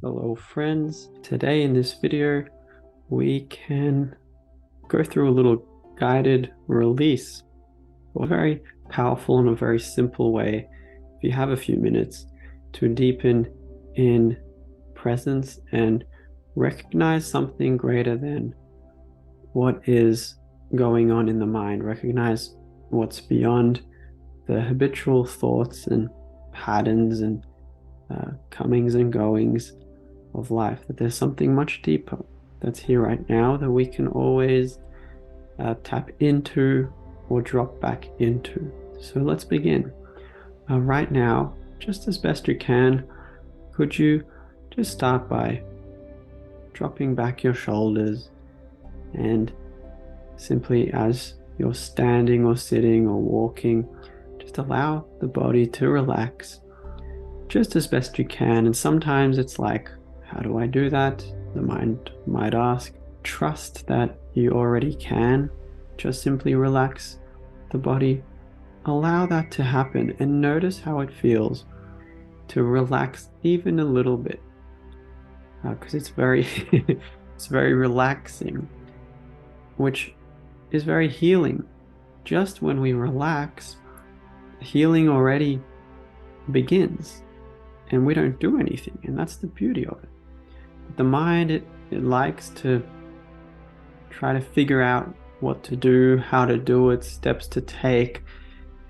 Hello friends, today in this video we can go through a little guided release, a very powerful and a very simple way, if you have a few minutes, to deepen in presence and recognize something greater than what is going on in the mind, recognize what's beyond the habitual thoughts and patterns and comings and goings of life, that there's something much deeper that's here right now that we can always tap into or drop back into. So let's begin. Right now, just as best you can, could you just start by dropping back your shoulders and simply as you're standing or sitting or walking, just allow the body to relax just as best you can. And sometimes it's like, how do I do that? The mind might ask. Trust that you already can. Just simply relax the body. Allow that to happen and notice how it feels to relax even a little bit. Because it's very it's very relaxing, which is very healing. Just when we relax, healing already begins and we don't do anything, and that's the beauty of it. The mind, it likes to try to figure out what to do, how to do it, steps to take,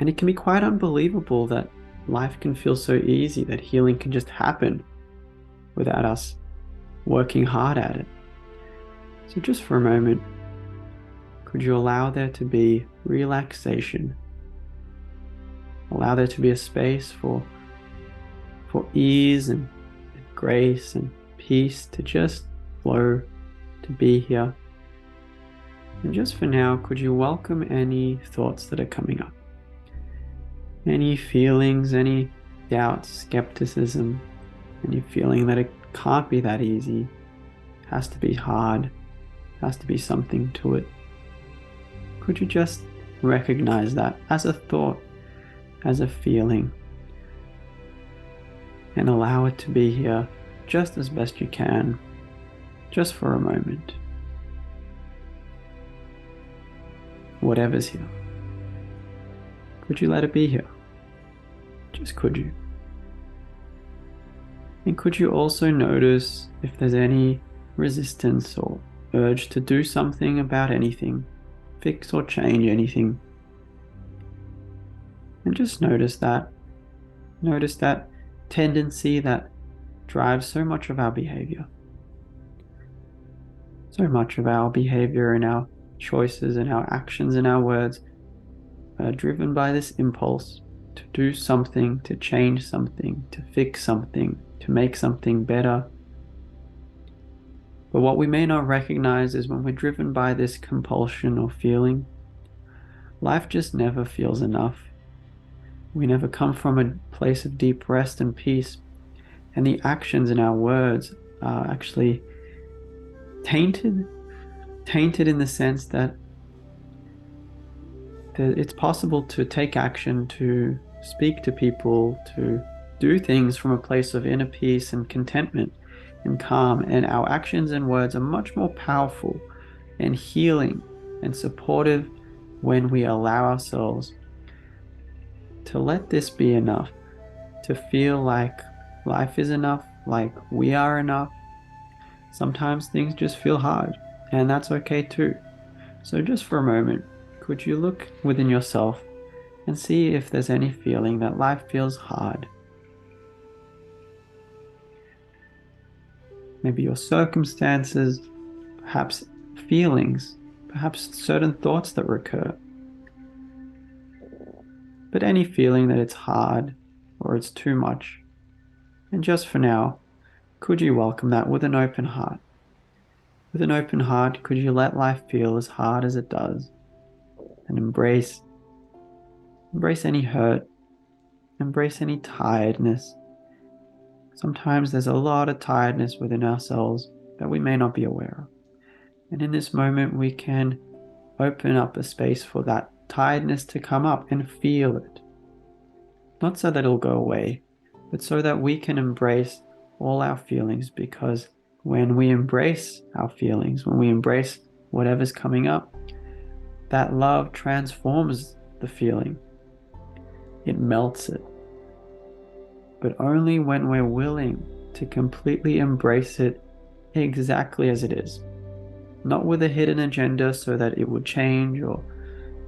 and it can be quite unbelievable that life can feel so easy, that healing can just happen without us working hard at it. So just for a moment, could you allow there to be relaxation? Allow there to be a space for ease and grace and peace to just flow, to be here. And just for now, could you welcome any thoughts that are coming up? Any feelings, any doubts, skepticism, any feeling that it can't be that easy, has to be hard, has to be something to it. Could you just recognize that as a thought, as a feeling, and allow it to be here just as best you can, just for a moment. Whatever's here, could you let it be here? Just could you? And could you also notice if there's any resistance or urge to do something about anything, fix or change anything? And just notice that. Notice that tendency that drives so much of our behavior. So much of our behavior and our choices and our actions and our words are driven by this impulse to do something, to change something, to fix something, to make something better. But what we may not recognize is when we're driven by this compulsion or feeling, life just never feels enough. We never come from a place of deep rest and peace. And the actions in our words are actually tainted in the sense that it's possible to take action, to speak to people, to do things from a place of inner peace and contentment and calm. And our actions and words are much more powerful and healing and supportive when we allow ourselves to let this be enough, to feel like life is enough, like we are enough. Sometimes things just feel hard, and that's okay too. So just for a moment, could you look within yourself and see if there's any feeling that life feels hard? Maybe your circumstances, perhaps feelings, perhaps certain thoughts that recur. But any feeling that it's hard or it's too much. And just for now, could you welcome that with an open heart? With an open heart, could you let life feel as hard as it does and embrace any hurt, embrace any tiredness. Sometimes there's a lot of tiredness within ourselves that we may not be aware of. And in this moment, we can open up a space for that tiredness to come up and feel it. Not so that it'll go away, but so that we can embrace all our feelings, because when we embrace our feelings, when we embrace whatever's coming up, that love transforms the feeling. It melts it. But only when we're willing to completely embrace it exactly as it is. Not with a hidden agenda so that it would change or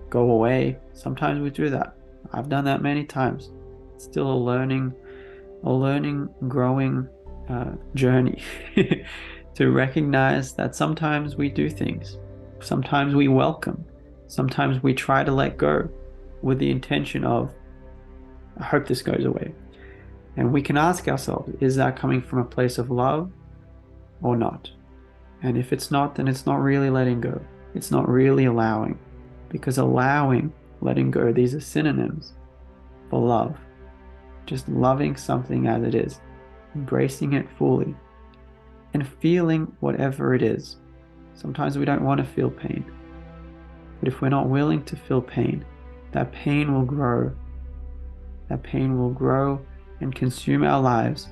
go away. Sometimes we do that. I've done that many times. It's still a learning, growing journey to recognize that sometimes we do things. Sometimes we welcome. Sometimes we try to let go with the intention of, I hope this goes away. And we can ask ourselves, is that coming from a place of love or not? And if it's not, then it's not really letting go. It's not really allowing. Because allowing, letting go, these are synonyms for love. Just loving something as it is, embracing it fully, and feeling whatever it is. Sometimes we don't want to feel pain. But if we're not willing to feel pain, that pain will grow. That pain will grow and consume our lives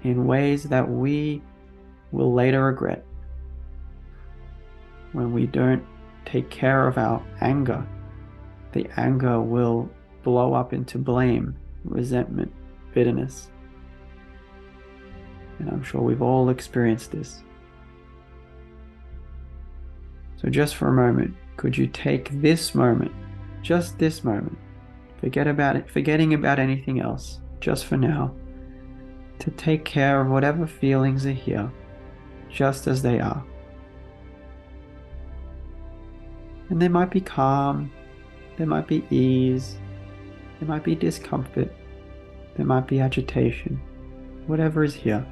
in ways that we will later regret. When we don't take care of our anger, the anger will blow up into blame, resentment, bitterness. And I'm sure we've all experienced this. So just for a moment, could you take this moment, just this moment, forgetting about anything else, just for now, to take care of whatever feelings are here, just as they are. And there might be calm, there might be ease, there might be discomfort, there might be agitation, whatever is here.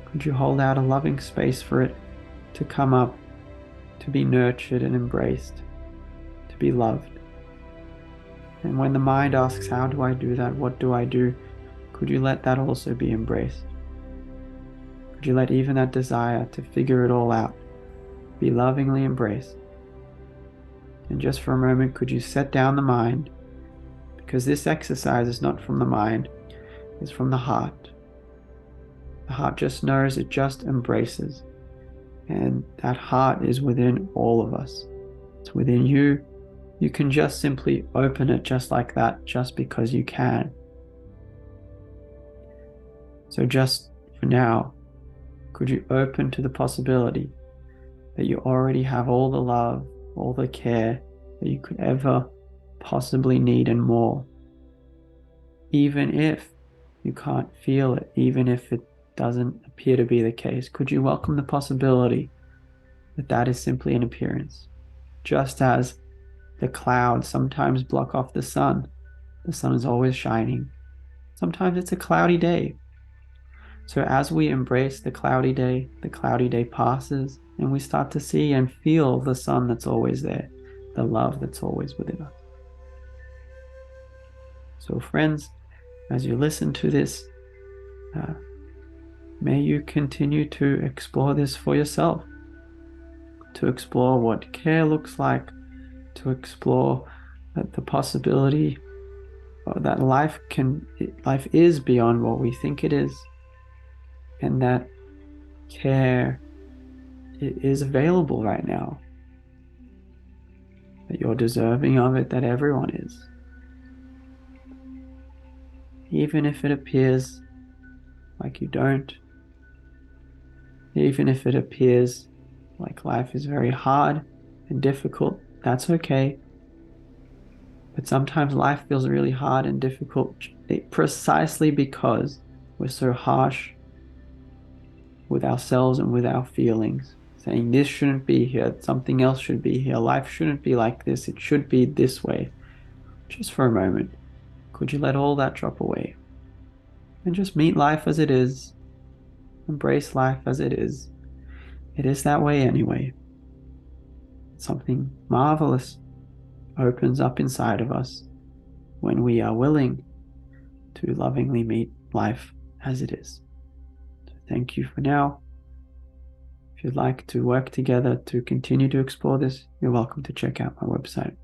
Could you hold out a loving space for it to come up, to be nurtured and embraced, to be loved? And when the mind asks, how do I do that? What do I do? Could you let that also be embraced? Could you let even that desire to figure it all out be lovingly embraced? And just for a moment, could you set down the mind? Because this exercise is not from the mind, it's from the heart. The heart just knows, it just embraces. And that heart is within all of us. It's within you. You can just simply open it just like that, just because you can. So just for now, could you open to the possibility that you already have all the love, all the care that you could ever possibly need and more? Even if you can't feel it, even if it doesn't appear to be the case, could you welcome the possibility that that is simply an appearance? Just as the clouds sometimes block off the sun is always shining. Sometimes it's a cloudy day. So as we embrace the cloudy day passes, and we start to see and feel the sun that's always there, the love that's always within us. So friends, as you listen to this, may you continue to explore this for yourself, to explore what care looks like, to explore the possibility that life is beyond what we think it is, and that care is available right now, that you're deserving of it, that everyone is. Even if it appears like you don't, even if it appears like life is very hard and difficult, that's okay. But sometimes life feels really hard and difficult precisely because we're so harsh with ourselves and with our feelings, saying this shouldn't be here, something else should be here, life shouldn't be like this, it should be this way. Just for a moment, could you let all that drop away and just meet life as it is, embrace life as it is? It is that way anyway. Something marvelous opens up inside of us when we are willing to lovingly meet life as it is. So thank you for now. If you'd like to work together to continue to explore this, you're welcome to check out my website.